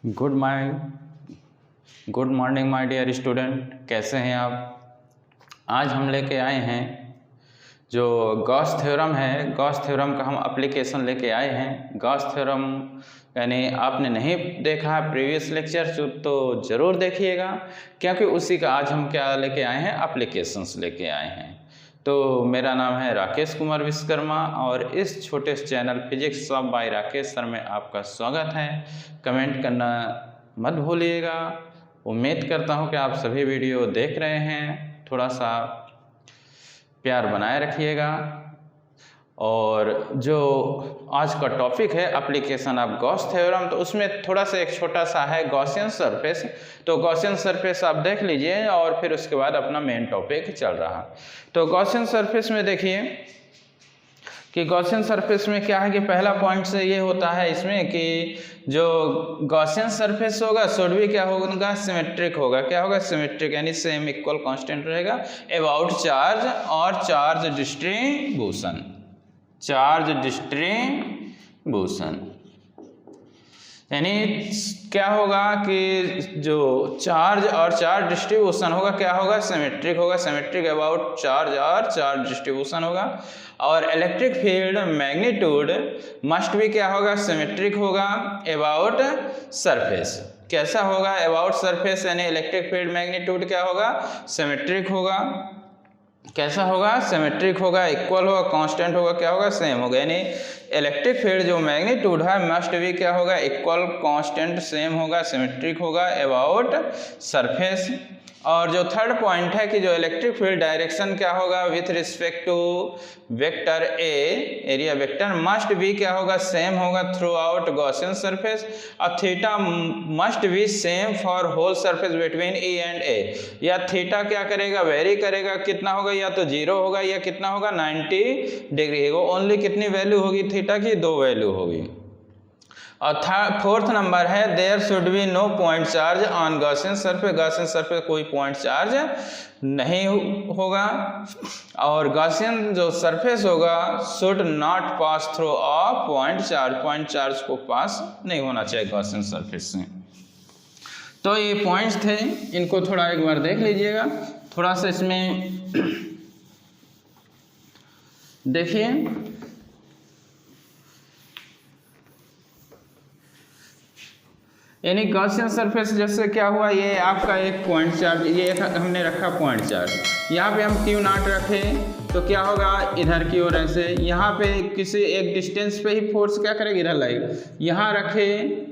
Good morning my dear student. कैसे हैं आप? आज हम लेके आए हैं जो गॉस थ्योरम है, गॉस थ्योरम का हम एप्लीकेशन लेके आए हैं। गॉस थ्योरम यानी आपने नहीं देखा है प्रीवियस लेक्चर तो ज़रूर देखिएगा, क्योंकि उसी का आज हम क्या लेके आए हैं, एप्लीकेशंस लेके आए हैं। तो मेरा नाम है राकेश कुमार विश्वकर्मा और इस छोटे से channel physics of by Rakesh sir में आपका स्वागत है। कमेंट करना मत भूलिएगा। उम्मीद करता हूँ कि आप सभी वीडियो देख रहे हैं। थोड़ा सा प्यार बनाए रखिएगा। और जो आज का टॉपिक है एप्लीकेशन ऑफ गॉस थ्योरम, तो उसमें थोड़ा सा एक छोटा सा है गॉसियन सरफेस। तो गॉसियन सरफेस आप देख लीजिए और फिर उसके बाद अपना मेन टॉपिक चल रहा। तो गॉसियन सरफेस में देखिए कि गॉसियन सरफेस में क्या है कि पहला पॉइंट से ये होता है इसमें कि जो गॉसियन सरफेस होगा शुड भी क्या होगा, सिमेट्रिक होगा। क्या होगा? सिमेट्रिक, यानी सेम इक्वल कांस्टेंट रहेगा अबाउट चार्ज और चार्ज डिस्ट्रीब्यूशन। चार्ज डिस्ट्रीब्यूशन यानी क्या होगा कि जो चार्ज और चार्ज डिस्ट्रीब्यूशन होगा क्या होगा, सिमेट्रिक होगा। सिमेट्रिक अबाउट चार्ज और चार्ज डिस्ट्रीब्यूशन होगा। और इलेक्ट्रिक फील्ड मैग्नीट्यूड मस्ट भी क्या होगा, सिमेट्रिक होगा अबाउट सरफेस। कैसा होगा? अबाउट सरफेस, यानी इलेक्ट्रिक फील्ड मैग्नीट्यूड क्या होगा, सिमेट्रिक होगा। कैसा होगा? सिमेट्रिक होगा, इक्वल होगा, कांस्टेंट होगा, क्या होगा, सेम होगा। यानी इलेक्ट्रिक फील्ड जो मैग्नीट्यूड है मस्ट भी क्या होगा, इक्वल, कांस्टेंट, सेम होगा, सिमेट्रिक होगा अबाउट सरफेस। और जो थर्ड पॉइंट है कि जो इलेक्ट्रिक फील्ड डायरेक्शन क्या होगा with respect to vector A, area vector, must भी क्या होगा, सेम होगा थ्रू आउट गॉसियन सरफेस। और theta must be same for whole surface between E and A. या थीटा क्या करेगा, वेरी करेगा, कितना होगा, या तो 0 होगा या कितना होगा, 90 डिग्री होगा। ओनली कितनी वैल्यू होगी थीटा की? 2 वैल्यू होगी। और फोर्थ नंबर है there should be no point charge on Gaussian surface. Gaussian surface कोई पॉइंट चार्ज नहीं होगा। और गॉसियन जो सरफेस होगा should not pass through a point charge. Point charge को पास नहीं होना चाहिए गॉसियन सरफेस से। तो ये पॉइंट्स थे, इनको थोड़ा एक बार देख लीजिएगा। थोड़ा सा इसमें देखिए, यानी गॉसियन सरफेस जैसे क्या हुआ, ये आपका एक पॉइंट चार्ज, ये हमने रखा पॉइंट चार्ज। यहाँ पे हम क्यू नॉट रखें तो क्या होगा, इधर की ओर ऐसे यहाँ पे किसी एक डिस्टेंस पे ही फोर्स क्या करेगी, इधर लाएगी। यहाँ रखें,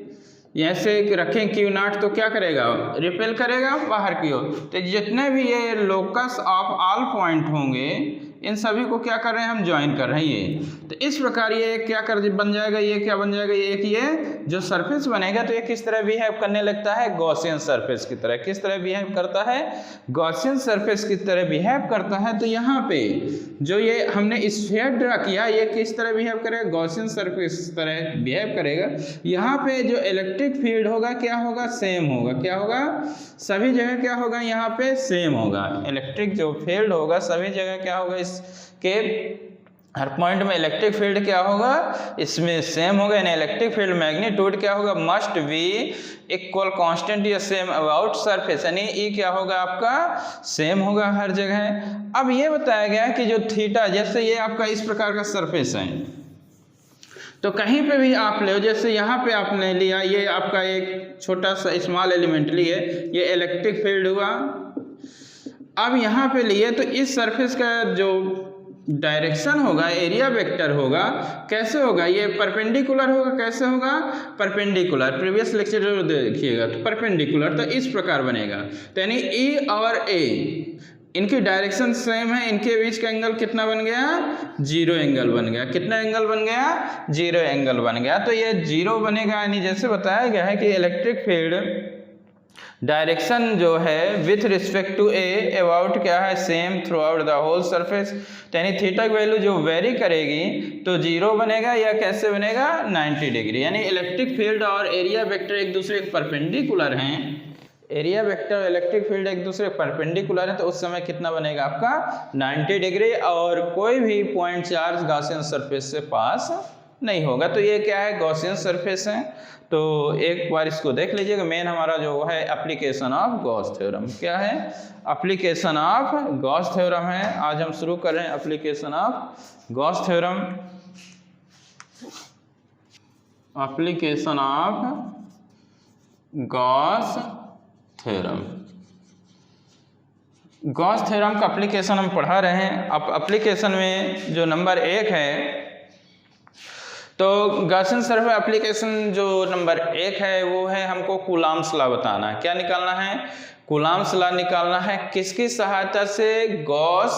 ऐसे रखें क्यू नॉट तो क्या करेगा, रिपेल करेगा बाहर की ओर। तो जितने भी ये लोकस ऑफ ऑल पॉइंट होंगे इन सभी को क्या कर रहे हैं, हम ज्वाइन कर रहे हैं ये। तो इस प्रकार ये क्या कर बन जाएगा, ये क्या बन जाएगा, ये एक ये जो सरफेस बनेगा तो ये किस तरह बिहेव करने लगता है, गॉसियन सरफेस की तरह। किस तरह बिहेव करता है, गॉसियन सरफेस की तरह बिहेव करता है। तो यहाँ पे जो ये हमने स्फीयर ड्रा किया ये किस तरह बिहेव करेगा, गॉसियन सरफेस तरह बिहेव करेगा। यहाँ पे जो इलेक्ट्रिक फील्ड होगा क्या होगा, सेम होगा। क्या होगा, सभी जगह क्या होगा, यहाँ पे सेम होगा। इलेक्ट्रिक जो फील्ड होगा सभी जगह क्या होगा, इसके हर पॉइंट में इलेक्ट्रिक फील्ड क्या होगा, इसमें सेम होगा। यानी इलेक्ट्रिक फील्ड मैग्नीट्यूड क्या होगा, मस्ट बी इक्वल, कांस्टेंट या सेम अबाउट सरफेस। यानी ई क्या होगा आपका, सेम होगा हर जगह। अब ये बताया गया कि जो थीटा, जैसे ये आपका इस प्रकार का सरफेस है तो कहीं पे भी आप ले, जैसे यहाँ पे आपने लिया, ये आपका एक छोटा सा स्मॉल एलिमेंट लिए, ये इलेक्ट्रिक फील्ड हुआ। अब यहाँ पे लिए तो इस सरफेस का जो डायरेक्शन होगा, एरिया वेक्टर होगा, कैसे होगा, ये परपेंडिकुलर होगा। कैसे होगा, परपेंडिकुलर। प्रीवियस लेक्चर जरूर देखिएगा। तो परपेंडिकुलर तो इस प्रकार बनेगा। तो यानी ई और ए इनकी डायरेक्शन सेम है, इनके बीच का एंगल कितना बन गया, 0 एंगल बन गया। कितना एंगल बन गया, 0 एंगल बन गया। तो ये 0 बनेगा। यानी जैसे बताया गया है कि इलेक्ट्रिक फील्ड डायरेक्शन जो है with respect to A about क्या है, same throughout the whole surface. यानी थीटा की वैल्यू जो वेरी करेगी तो 0 बनेगा या कैसे बनेगा, 90 डिग्री। यानी इलेक्ट्रिक फील्ड और एरिया वेक्टर एक दूसरे के परपेंडिकुलर हैं। एरिया वेक्टर और इलेक्ट्रिक फील्ड एक दूसरे के परपेंडिकुलर है तो उस समय कितना बनेगा आपका, 90 डिग्री। और कोई भी पॉइंट चार्ज गॉसियन सरफेस से पास नहीं होगा। तो ये क्या है, गॉसियन सरफेस है। तो एक बार इसको देख लीजिएगा। मेन हमारा जो है एप्लीकेशन ऑफ गॉस थ्योरम, क्या है, एप्लीकेशन ऑफ गॉस थ्योरम है। आज हम शुरू कर रहे हैं application of Gauss theorem. Application of Gauss theorem. Gauss theorem का एप्लीकेशन हम पढ़ा रहे हैं। अब एप्लीकेशन में जो नंबर 1 है, तो गॉसियन सरफेस एप्लीकेशन जो नंबर 1 है वो है हमको कूलॉम्स लॉ बताना है। क्या निकालना है, कूलॉम्स लॉ निकालना है। किसकी सहायता से, गॉस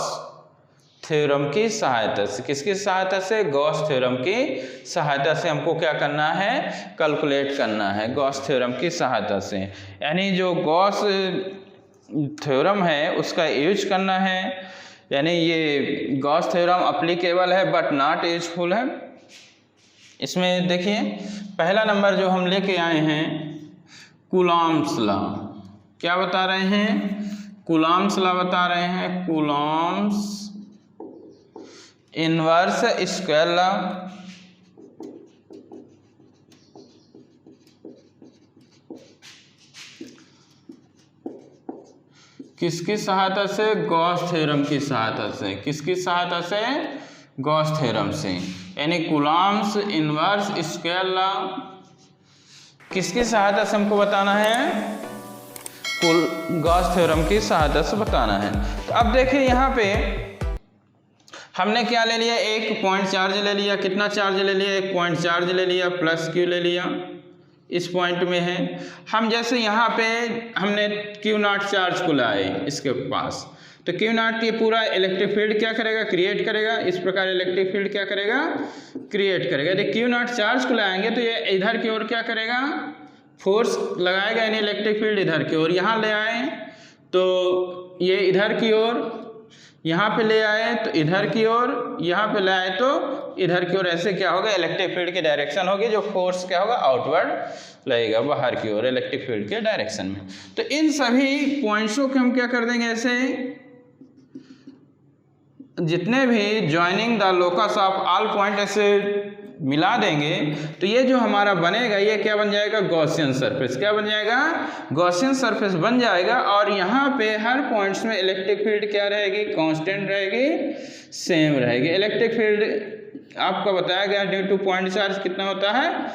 थ्योरम की सहायता से। किसकी सहायता से, गॉस थ्योरम की सहायता से हमको क्या करना है, कैलकुलेट करना है गॉस थ्योरम की सहायता से। यानी जो गॉस थ्योरम है उसका यूज करना है। यानी ये गॉस थ्योरम अप्लीकेबल है बट नॉट यूजफुल है। इसमें देखिए पहला नंबर जो हम लेके आए हैं, कूलॉम्स लॉ। क्या बता रहे हैं, कूलॉम्स लॉ बता रहे हैं। Coulomb's inverse square law. किसकी सहायता से, गॉस थ्योरम की सहायता से। किसकी सहायता से, गॉस थ्योरम से। यानी कूलॉम्स इनवर्स स्क्वायर लॉ किसकी सहायता से हमको बताना है, गॉस थ्योरम की सहायता से बताना है। तो अब देखिए यहाँ पे हमने क्या ले लिया, एक पॉइंट चार्ज ले लिया। कितना चार्ज ले लिया, एक पॉइंट चार्ज ले लिया, प्लस क्यू ले लिया, इस पॉइंट में है। हम जैसे यहाँ पे हमने क्यू नॉट चार्ज को लाए इसके पास, तो क्यू नॉट ये पूरा इलेक्ट्रिक फील्ड क्या करेगा, क्रिएट करेगा। इस प्रकार इलेक्ट्रिक फील्ड क्या करेगा, क्रिएट करेगा। यदि क्यू नॉट चार्ज को लाएंगे तो ये इधर की ओर क्या करेगा, फोर्स लगाएगा, यानी इलेक्ट्रिक फील्ड इधर की ओर। यहाँ ले आए तो ये इधर की ओर, यहाँ पे ले आए तो इधर की ओर, यहाँ पे ले आए तो इधर की ओर। ऐसे क्या होगा, इलेक्ट्रिक फील्ड की डायरेक्शन होगी, जो फोर्स क्या होगा, आउटवर्ड लगेगा, बाहर की ओर, इलेक्ट्रिक फील्ड के डायरेक्शन में। तो इन सभी पॉइंट्सों को हम क्या कर देंगे, ऐसे जितने भी joining the locus of all point ऐसे मिला देंगे तो ये जो हमारा बनेगा ये क्या बन जाएगा, गॉसियन सरफेस। क्या बन जाएगा, गॉसियन सरफेस बन जाएगा। और यहाँ पे हर पॉइंट्स में इलेक्ट्रिक फील्ड क्या रहेगी, कांस्टेंट रहेगी, सेम रहेगी। इलेक्ट्रिक फील्ड आपका बताया गया ड्यू टू पॉइंट चार्ज कितना होता है,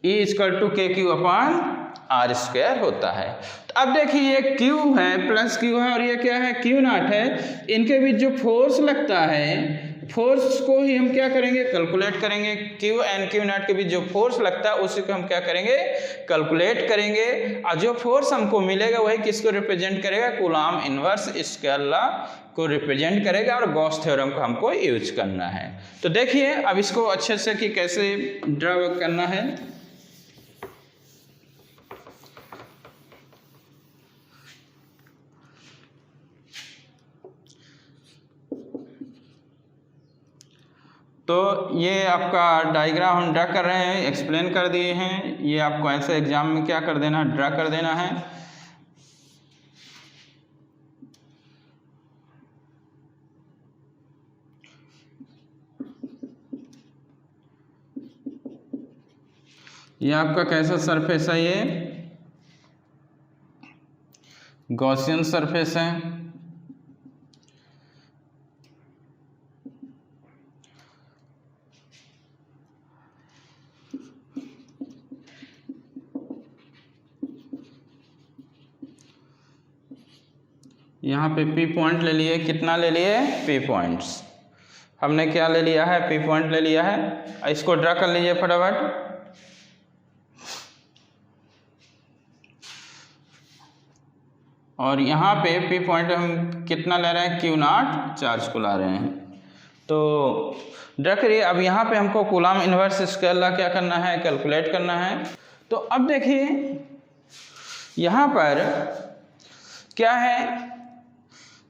E=kq/r² होता है। तो अब देखिए ये Q है, प्लस Q है, और ये क्या है, Q नॉट है। इनके बीच जो फोर्स लगता है, फोर्स को ही हम क्या करेंगे, कैलकुलेट करेंगे। Q एंड Q नॉट के बीच जो फोर्स लगता है उसी को हम क्या करेंगे, कैलकुलेट करेंगे। और जो फोर्स हमको मिलेगा वही किसको रिप्रेजेंट करेगा, कूलॉम इनवर्स स्क्वायर लॉ को रिप्रेजेंट करेगा। और गॉस थ्योरम को हमको यूज करना है। तो देखिए अब इसको अच्छे से कि कैसे ड्रा करना है। तो ये आपका डायग्राम हम ड्रा कर रहे हैं, एक्सप्लेन कर दिए हैं। ये आपको ऐसे एग्जाम में क्या कर देना, ड्रा कर देना है। ये आपका कैसा सरफेस है, ये गॉसियन सरफेस है। यहाँ पे P पॉइंट ले लिए, कितना ले लिए, P पॉइंट्स। हमने क्या ले लिया है, P पॉइंट ले लिया है। इसको ड्रा कर लीजिए फटाफट। और यहाँ पे P पॉइंट हम कितना ले रहे हैं, Q नॉट चार्ज को ला रहे हैं। तो ड्रा करिए। अब यहाँ पे हमको कूलॉम इनवर्स स्क्वायर लॉ क्या करना है, कैलकुलेट करना है। तो अब देखिए यहाँ पर क्या है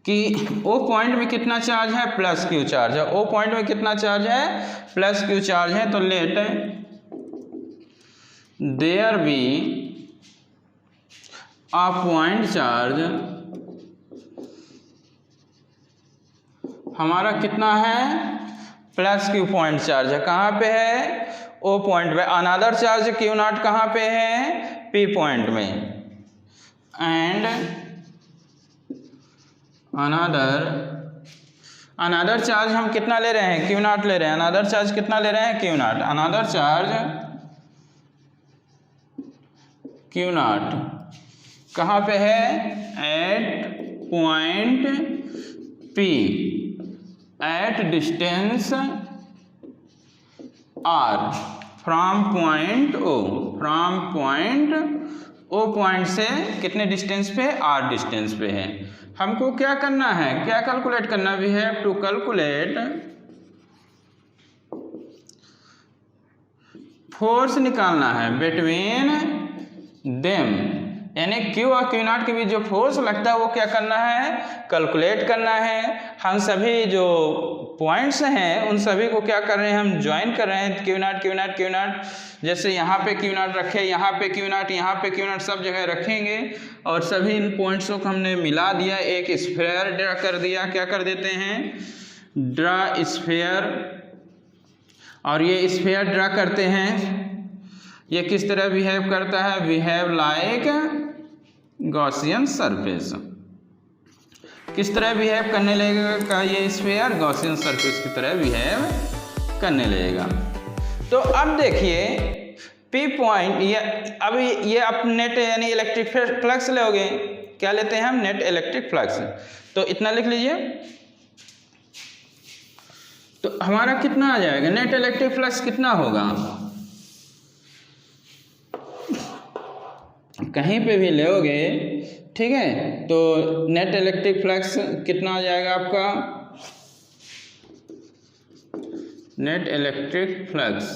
कि O पॉइंट में कितना चार्ज है, प्लस Q चार्ज है। O पॉइंट में कितना चार्ज है, प्लस Q चार्ज है। तो let there be a point charge, हमारा कितना है, प्लस क्यू पॉइंट चार्ज है, कहाँ पे है, ओ पॉइंट पे। अनदर चार्ज क्यू नॉट कहाँ पे है, पी पॉइंट में। एंड अनदर चार्ज हम कितना ले रहे हैं, क्यू नॉट ले रहे हैं। अनदर चार्ज कितना ले रहे हैं, Q naught. Another charge Q naught कहाँ पे है, at point P at distance R from point O. From point O point से कितने डिस्टेंस पे, आर डिस्टेंस पे है। हमको क्या करना है, क्या कैलकुलेट करना, we have to calculate force निकालना है बिटवीन देम, यानी क्यू और क्यू नॉट के बीच जो फोर्स लगता है वो क्या करना है, कैलकुलेट करना है। हम सभी जो पॉइंट्स हैं उन सभी को क्या कर रहे हैं, हम ज्वाइन कर रहे हैं, Q not Q not Q not. जैसे यहाँ पे क्यू नॉट रखे, यहाँ पे क्यू नॉट, यहाँ पे क्यू नॉट, सब जगह रखेंगे और सभी इन पॉइंट्सों को हमने मिला दिया, एक स्फीयर ड्रा कर दिया। क्या कर देते हैं, ड्रा स्फीयर। और ये स्फीयर ड्रा करते हैं, ये किस तरह बिहेव करता है, बिहेव लाइक गॉसियन सरफेस। किस तरह बिहेव करने लगेगा ये स्फीयर, गॉसियन सरफेस की तरह बिहेव करने लगेगा। तो अब देखिए पी पॉइंट, ये अभी ये आप नेट यानी इलेक्ट्रिक फ्लक्स लोगे, क्या लेते हैं हम, नेट इलेक्ट्रिक फ्लक्स। तो इतना लिख लीजिए, तो हमारा कितना आ जाएगा, नेट इलेक्ट्रिक फ्लक्स कितना होगा, कहीं पे भी लोगे, ठीक है। तो नेट इलेक्ट्रिक फ्लक्स कितना आ जाएगा आपका, net electric flux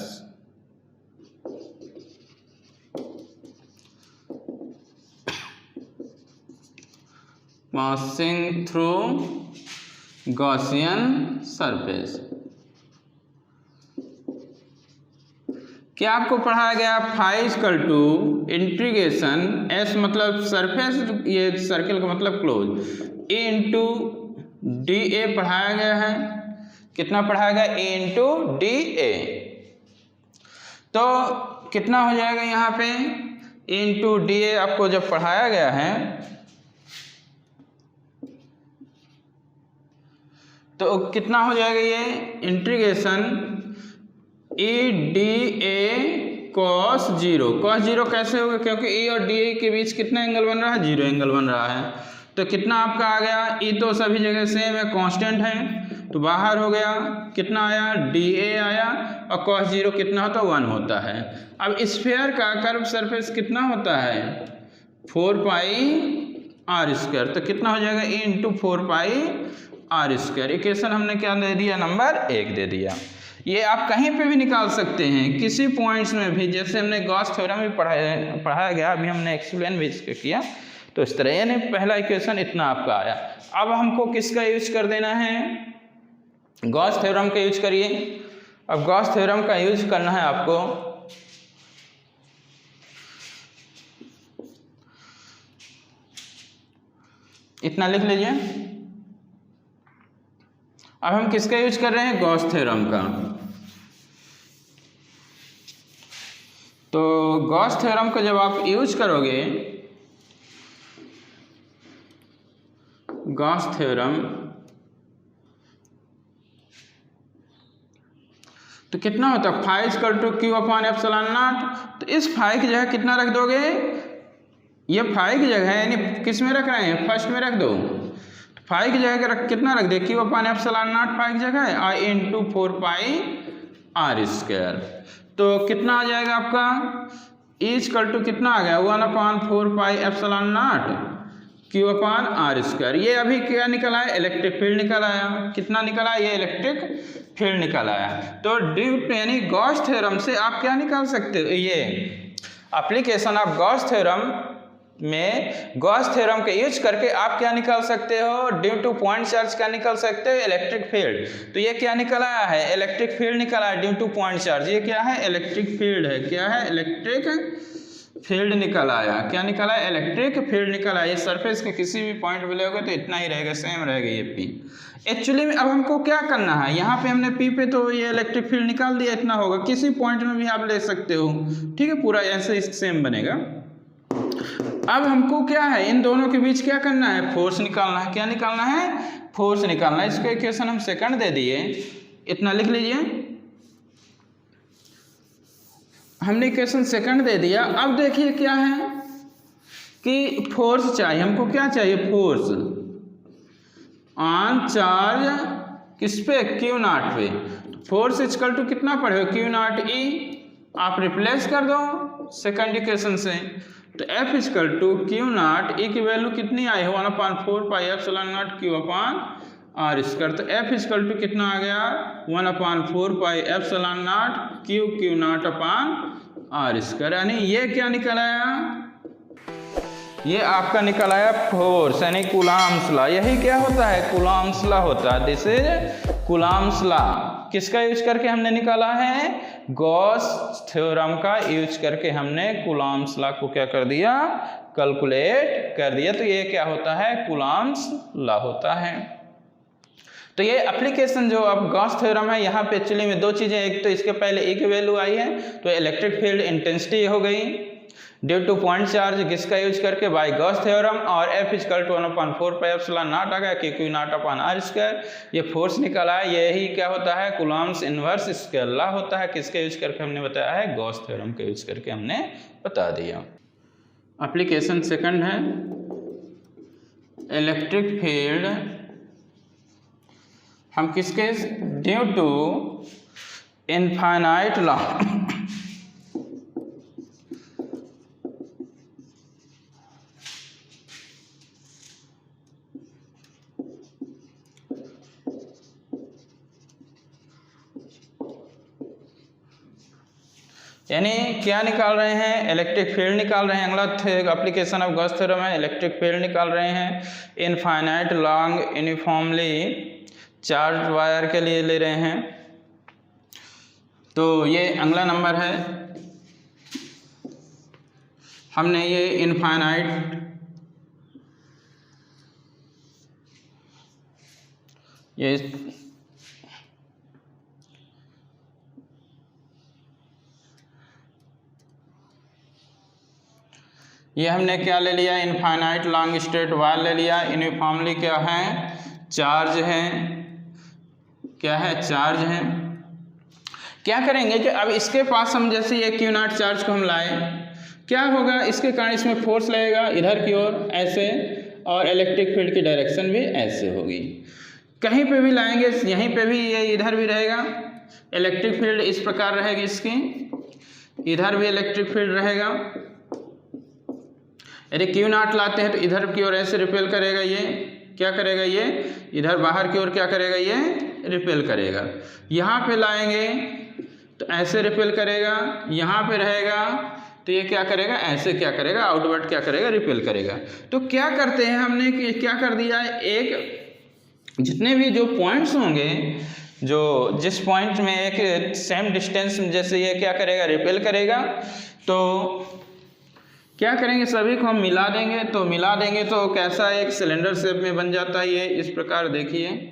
passing through Gaussian surface. क्या आपको पढ़ाया गया, phi equal to integration S मतलब सरफेस, ये सर्किल का मतलब close, A into D A पढ़ाया गया है। कितना पढ़ाया गया, ए इंटू डी ए। तो कितना हो जाएगा यहाँ पे, ए इंटू डी ए आपको जब पढ़ाया गया है तो कितना हो जाएगा, ये integration E D A cos zero. Cos zero कैसे होगा, क्योंकि ई और डी ए के बीच कितना एंगल बन रहा है, जीरो एंगल बन रहा है। तो कितना आपका आ गया, ई तो सभी जगह सेम है, कांस्टेंट है, तो बाहर हो गया, कितना आया, डी ए आया, और कॉस जीरो कितना होता है, 1 होता है। अब स्फीयर का कर्व सरफेस कितना होता है, 4 पाई आर स्क्वायर। तो कितना हो जाएगा, A into 4 pi r square. Equation हमने क्या दे दिया, नंबर 1 दे दिया। ये आप कहीं पे भी निकाल सकते हैं, किसी पॉइंट्स में भी, जैसे हमने गॉस थ्योरम भी पढ़ाया गया, अभी हमने एक्सप्लेन भी इसको किया। तो इस तरह यानी पहला इक्वेशन इतना आपका आया। अब हमको किसका यूज कर देना है, गॉस थ्योरम का यूज करिए। अब गॉस थ्योरम का यूज करना है आपको, इतना लिख लीजिए। अब हम किसका यूज कर रहे हैं, गॉस थ्योरम का। तो गॉस थ्योरम को जब आप यूज करोगे, गॉस थ्योरम, तो कितना होता है, phi equal to Q upon epsilon naught. तो इस फाई की जगह कितना रख दोगे, ये फाई की जगह है, यानी किस में रख रहे हैं, फर्स्ट में रख दो। फाई की जगह कितना रख दे, q upon epsilon not phi की जगह है, I into 4 pi r square. तो कितना आ जाएगा आपका, ई इक्वल टू कितना आ गया, 1/4 pi epsilon naught Q upon R square. ये अभी क्या निकल आया, इलेक्ट्रिक फील्ड निकल आया। कितना निकल आया, ये इलेक्ट्रिक फील्ड निकल आया। तो ड्यू यानी गॉस थ्योरम से आप क्या निकाल सकते हो, ये एप्लीकेशन आप गॉस थ्योरम में, गॉस थ्योरम का यूज करके आप क्या निकाल सकते हो, ड्यू टू पॉइंट चार्ज क्या निकाल सकते हो, इलेक्ट्रिक फील्ड। तो ये क्या निकल आया है, इलेक्ट्रिक फील्ड निकल आया ड्यू टू पॉइंट चार्ज। ये क्या है, इलेक्ट्रिक फील्ड है, क्या है, इलेक्ट्रिक फील्ड निकल आया। क्या निकल आया? इलेक्ट्रिक फील्ड निकल आया। इस सरफेस के किसी भी पॉइंट पे लोगे तो इतना ही रहेगा, सेम रहेगा ये पी। एक्चुअली में अब हमको क्या करना है, यहाँ पे हमने पी पे तो ये इलेक्ट्रिक फील्ड निकाल दिया, इतना होगा। किसी पॉइंट में भी आप ले सकते हो, ठीक है, पूरा ऐसे सेम बनेगा। अब हमको क्या है, इन दोनों के बीच क्या करना है, फोर्स निकालना है। क्या निकालना है? फोर्स निकालना है। इसको इक्वेशन हम सेकंड दे दिए, इतना लिख लीजिए। हमने इक्वेशन सेकंड दे दिया। अब देखिए क्या है कि फोर्स चाहिए हमको। क्या चाहिए? फोर्स ऑन चार्ज किस पे? क्यू नॉट पे। फोर्स इक्वल टू कितना पढ़े हो? Q naught E. आप रिप्लेस कर दो सेकंड इक्वेशन से, तो F equal to Q naught, E की वैल्यू कितनी आई है? 1/4 pi epsilon naught Q upon R square. तो एफ इक्वल टू कितना आ गया? 1/4 pi epsilon naught Q naught upon R square. यानी ये क्या निकल आया? ये आपका निकल आया फोर्स, यानी कूलॉम्स लॉ। यही क्या होता है? कूलॉम्स लॉ होता है। This is Coulomb's law. किसका यूज करके हमने निकाला है? गॉस थ्योरम का यूज करके हमने कूलॉम्स लॉ को क्या कर दिया? कैलकुलेट कर दिया। तो ये क्या होता है? कूलॉम्स लॉ होता है। तो ये एप्लीकेशन जो अब गॉस थ्योरम है, यहाँ पे एक्चुअली में दो चीजें, एक तो इसके पहले ए की वैल्यू आई है, तो इलेक्ट्रिक फील्ड इंटेंसिटी हो गई ड्यू टू पॉइंट चार्ज, किसका यूज करके? By Gauss theorem. और F equal to 1/4 pi epsilon naught आ गया, Q naught upon R square. ये फोर्स निकला है। यही क्या होता है? कूलॉम्स इनवर्स स्क्वायर लॉ होता है। किसके यूज करके हमने बताया है? गॉस थ्योरम के यूज करके हमने बता दिया। एप्लीकेशन सेकंड है इलेक्ट्रिक फील्ड। हम किसके? Due to infinite law. यानी क्या निकाल रहे हैं? इलेक्ट्रिक फील्ड निकाल रहे हैं। अगला एप्लीकेशन ऑफ गॉस थ्योरम है, इलेक्ट्रिक फील्ड निकाल रहे हैं infinite long uniformly charge wire के लिए ले रहे हैं। तो ये अगला नंबर है। हमने ये इनफाइनाइट ये हमने क्या ले लिया? इनफाइनाइट लॉन्ग स्ट्रेट वायर ले लिया। यूनिफॉर्मली क्या है? चार्ज है। क्या है? चार्ज है। क्या करेंगे कि अब इसके पास हम जैसे ये क्यू नॉट चार्ज को हम लाए, क्या होगा? इसके कारण इसमें फोर्स लगेगा इधर की ओर ऐसे, और इलेक्ट्रिक फील्ड की डायरेक्शन भी ऐसे होगी। कहीं पे भी लाएंगे, यहीं पे भी ये इधर भी रहेगा, इलेक्ट्रिक फील्ड इस प्रकार रहेगी इसकी, इधर भी इलेक्ट्रिक फील्ड रहेगा। यदि क्यू नॉट लाते हैं तो इधर की ओर ऐसे रिपेल करेगा, ये क्या करेगा? ये इधर बाहर की ओर क्या करेगा? ये रिपेल करेगा। यहाँ पे लाएंगे तो ऐसे रिपेल करेगा, यहाँ पे रहेगा तो ये क्या करेगा? ऐसे क्या करेगा? आउटवर्ड क्या करेगा? रिपेल करेगा। तो क्या करते हैं हमने कि क्या कर दिया है, एक जितने भी जो पॉइंट्स होंगे, जो जिस पॉइंट में एक सेम डिस्टेंस, जैसे ये क्या करेगा? रिपेल करेगा। तो क्या करेंगे? सभी को हम मिला देंगे। तो मिला देंगे तो कैसा एक सिलेंडर शेप में बन जाता है ये, इस प्रकार देखिए।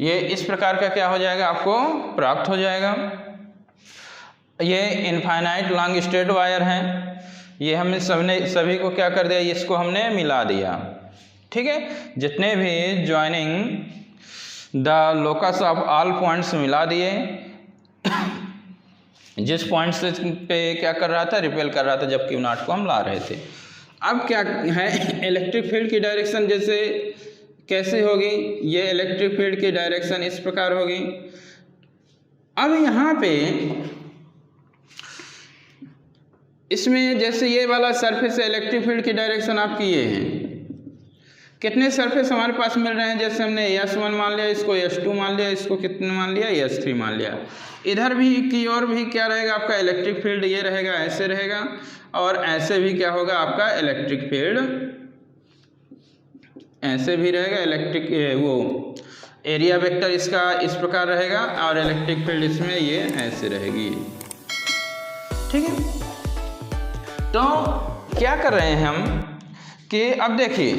ये इस प्रकार का क्या हो जाएगा? आपको प्राप्त हो जाएगा। ये इनफाइनाइट लॉन्ग स्ट्रेट वायर है। ये हमने सभी को क्या कर दिया? इसको हमने मिला दिया। ठीक है, जितने भी joining the locus of all points मिला दिए। जिस पॉइंट से पे क्या कर रहा था? रिपेल कर रहा था, जब क्यू नॉट को हम ला रहे थे। अब क्या है? इलेक्ट्रिक फील्ड की डायरेक्शन जैसे कैसे होगी? ये इलेक्ट्रिक फील्ड की डायरेक्शन इस प्रकार होगी। अब यहाँ पे इसमें जैसे ये वाला सरफेस इलेक्ट्रिक फील्ड की डायरेक्शन आपकी ये है, कितने सरफेस हमारे पास मिल रहे हैं, जैसे हमने S1 मान लिया, इसको S2 मान लिया, इसको कितने मान लिया, S3 मान लिया। इधर भी की ओर भी क्या रहेगा आपका इलेक्ट्रिक फील्ड, ये रहेगा ऐसे रहेगा, और ऐसे भी क्या होगा आपका इलेक्ट्रिक फील्ड ऐसे भी रहेगा। इलेक्ट्रिक वो एरिया वेक्टर इसका इस प्रकार रहेगा और इलेक्ट्रिक फील्ड इसमें ये ऐसे रहेगी। ठीक है, तो क्या कर रहे हैं हम कि अब देखिए,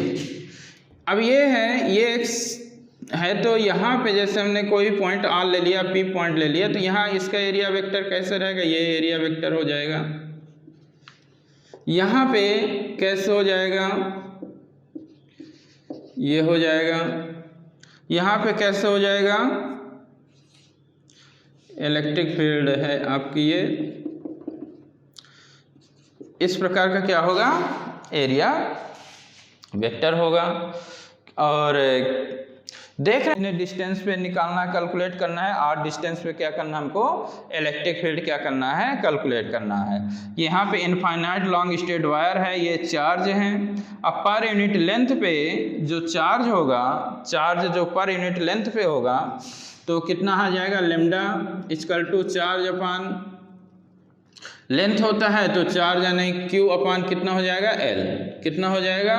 अब ये है, ये एक है, तो यहाँ पे जैसे हमने कोई पॉइंट R ले लिया, P पॉइंट ले लिया, तो यहाँ इसका एरिया वेक्टर कैसे रहेगा, ये एरिया वेक्टर हो जाएगा। यहाँ पे कैसे हो जाएगा, ये हो जाएगा। यहाँ पे कैसे हो जाएगा, इलेक्ट्रिक फील्ड है आपकी, ये इस प्रकार का क्या होगा, एरिया वेक्टर होगा। और देख रहे हैं डिस्टेंस पे निकालना, कैलकुलेट करना है, और डिस्टेंस पे क्या करना है हमको, इलेक्ट्रिक फील्ड क्या करना है, कैलकुलेट करना है। यहाँ पे इनफाइनाइट लॉन्ग स्ट्रेट वायर है, ये चार्ज है। अब पर यूनिट लेंथ पे जो चार्ज होगा, चार्ज जो पर यूनिट लेंथ पे होगा, तो कितना आ जाएगा, lambda equal to charge upon length होता है, तो चार्ज यानी Q अपान कितना हो जाएगा, L। कितना हो जाएगा,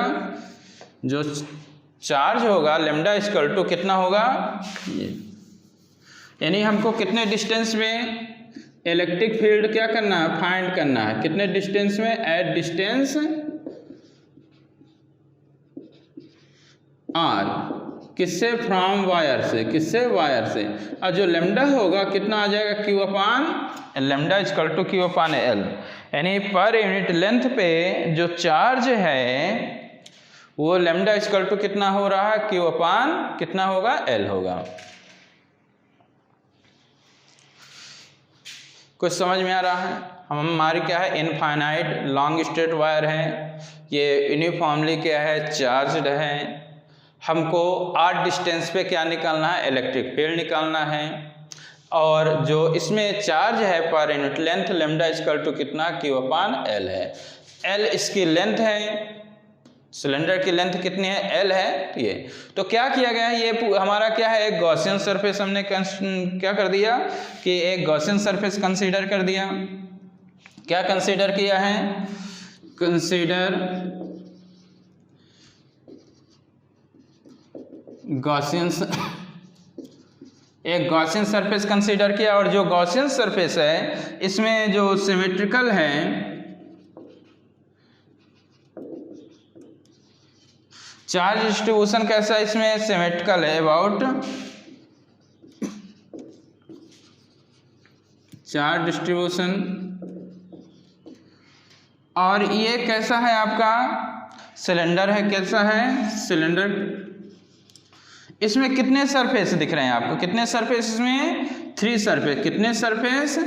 जो चार्ज होगा लेमडा इक्वल टू कितना होगा, यानी हमको कितने डिस्टेंस में इलेक्ट्रिक फील्ड क्या करना है, फाइंड करना है। कितने डिस्टेंस में, एट डिस्टेंस R, किससे, फ्रॉम वायर से, किससे, वायर से। और जो लेमडा होगा कितना आ जाएगा, Q upon lambda equal to Q upon L, यानी पर यूनिट लेंथ पे जो चार्ज है वो लेमडा इक्वल टू कितना हो रहा है, Q अपान कितना होगा, L होगा। कुछ समझ में आ रहा है। हमारी क्या है, इनफाइनाइट लॉन्ग स्ट्रेट वायर है, ये यूनिफॉर्मली क्या है, चार्ज्ड है। हमको R डिस्टेंस पे क्या निकालना है, इलेक्ट्रिक फील्ड निकालना है। और जो इसमें चार्ज है per unit length lambda equal to कितना, Q अपान L है। L इसकी लेंथ है, सिलेंडर की लेंथ कितनी है, L है ये। तो क्या किया गया है, ये हमारा क्या है, एक गॉसियन सरफेस हमने क्या कर दिया कि एक गॉसियन सरफेस कंसीडर कर दिया। क्या कंसीडर किया है, कंसीडर गॉसियन, एक गॉसियन सरफेस कंसीडर किया। और जो गॉसियन सरफेस है इसमें जो सिमेट्रिकल है, चार्ज डिस्ट्रीब्यूशन कैसा है, इसमें सिमेट्रिकल है, अबाउट चार्ज डिस्ट्रीब्यूशन। और ये कैसा है आपका, सिलेंडर है, कैसा है, सिलेंडर। इसमें कितने सरफेस दिख रहे हैं आपको, कितने सरफेस इसमें, 3 सरफेस। कितने सरफेस,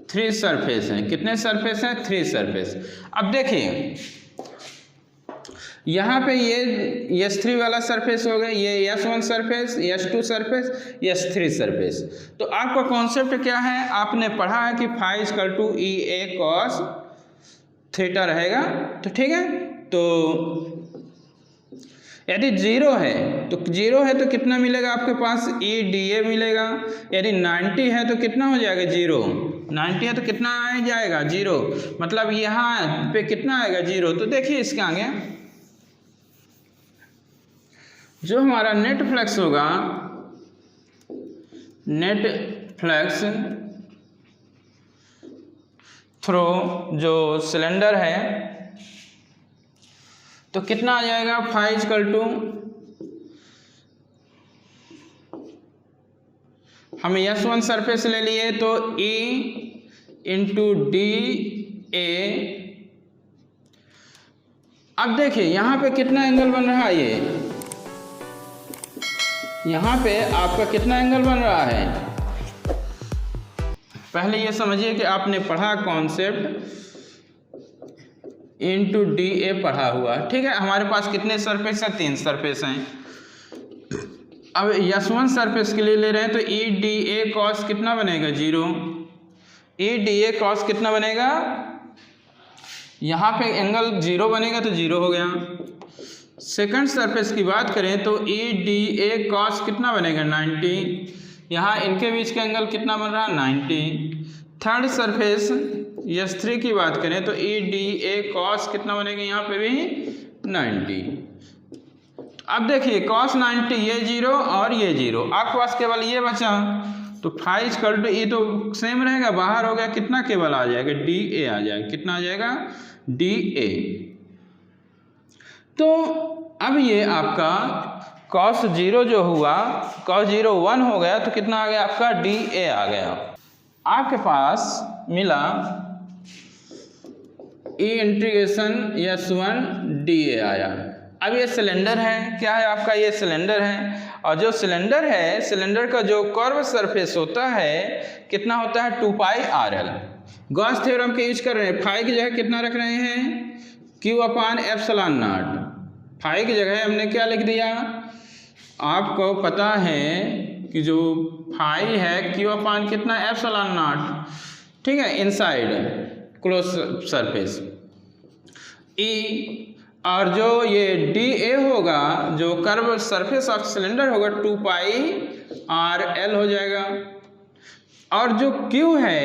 3 सरफेस हैं। कितने सरफेस हैं, 3 सरफेस। अब देखिए यहाँ पे ये S3 वाला सरफेस हो गया, ये S1 surface, S2 surface, S3 surface. तो आपका कॉन्सेप्ट क्या है, आपने पढ़ा है कि phi equal to EA cos theta रहेगा। तो ठीक है, तो यदि 0 है तो 0 है तो कितना मिलेगा आपके पास, EDA मिलेगा। यदि 90 है तो कितना हो जाएगा, 0। 90 है तो कितना आ जाएगा, 0। मतलब यहाँ पे कितना आएगा, 0। तो देखिए इसके आगे जो हमारा नेट फ्लक्स होगा, नेट फ्लक्स थ्रू जो सिलेंडर है, तो कितना आ जाएगा, फाई इक्वल टू, हम S1 सरफेस ले लिए तो E इंटू DA। अब देखिए यहाँ पे कितना एंगल बन रहा है, ये यहाँ पे आपका कितना एंगल बन रहा है। पहले ये समझिए कि आपने पढ़ा कॉन्सेप्ट इंटू DA पढ़ा हुआ, ठीक है। हमारे पास कितने सरफेस हैं, 3 सरफेस हैं। अब S1 सरफेस के लिए ले रहे हैं तो EDA cos कितना बनेगा, 0। EDA cos कितना बनेगा, यहाँ पे एंगल 0 बनेगा तो 0 हो गया। सेकंड सरफेस की बात करें तो EDA cos कितना बनेगा 90, यहाँ इनके बीच का एंगल कितना बन रहा है 90। थर्ड सरफेस S3 की बात करें तो EDA cos कितना बनेगा यहाँ पे भी 90। अब देखिए cos 90 ये 0 और ये 0, आपके पास केवल ये बचा तो फाई इक्वल टू ये तो सेम रहेगा, बाहर हो गया कितना केवल आ जाएगा DA आ जाएगा, कितना आ जाएगा DA। तो अब ये आपका cos 0 जो हुआ cos 0 1 हो गया तो कितना आ गया आपका DA आ गया। आपके पास मिला E इंटीग्रेशन S1 DA आया। अब ये सिलेंडर है, क्या है आपका ये सिलेंडर है, और जो सिलेंडर है सिलेंडर का जो कर्व सरफेस होता है कितना होता है 2 पाई RL। गॉस थ्योरम के यूज कर रहे हैं, फाई की जगह कितना रख रहे हैं Q/ε0। फाई की जगह हमने क्या लिख दिया, आपको पता है कि जो फाई है Q/ कितना ε0, ठीक है, इनसाइड क्लोज सरफेस E, और जो ये DA होगा जो कर्व सरफेस ऑफ सिलेंडर होगा 2 पाई RL हो जाएगा। और जो Q है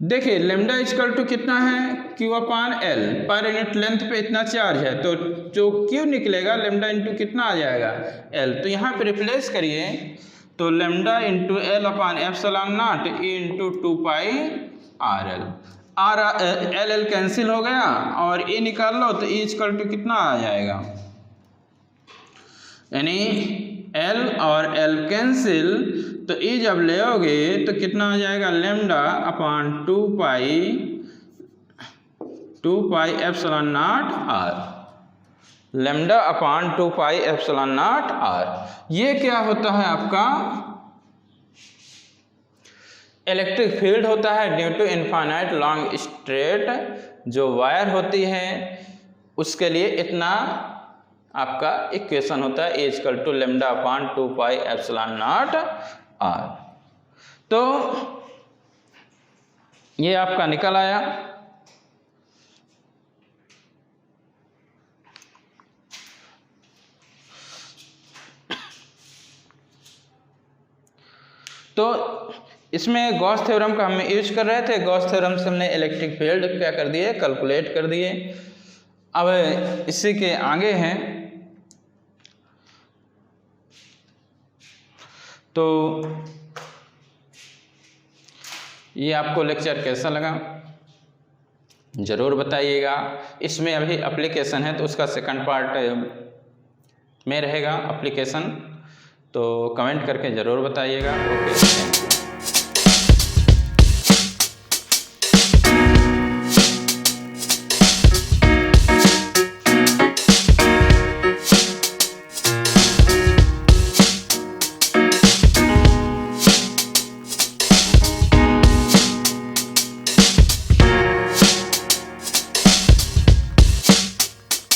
देखिए लैम्डा इक्वल टू कितना है Q/L, पर यूनिट लेंथ पे इतना चार्ज है तो जो Q निकलेगा लैम्डा इंटू कितना आ जाएगा L, तो यहाँ पे रिप्लेस करिए तो lambda into L/ε0 E into 2 पाई RL। L कैंसिल हो गया और E निकाल लो तो E इक्वल टू कितना आ जाएगा, यानी L और L कैंसिल तो E जब लेओगे तो कितना आ जाएगा lambda upon 2 pi ε0 R, lambda upon 2 pi ε0 R। ये क्या होता है आपका इलेक्ट्रिक फील्ड होता है due to infinite long straight जो वायर होती है उसके लिए इतना आपका इक्वेशन होता है A equal to lambda upon 2 pi ε0 R। तो ये आपका निकल आया। तो इसमें गॉस थ्योरम का हम यूज कर रहे थे, गॉस थ्योरम से हमने इलेक्ट्रिक फील्ड क्या कर दिए कैलकुलेट कर दिए। अब इसी के आगे हैं तो ये आपको लेक्चर कैसा लगा ज़रूर बताइएगा। इसमें अभी एप्लीकेशन है तो उसका सेकंड पार्ट में रहेगा एप्लीकेशन, तो कमेंट करके ज़रूर बताइएगा। ओके।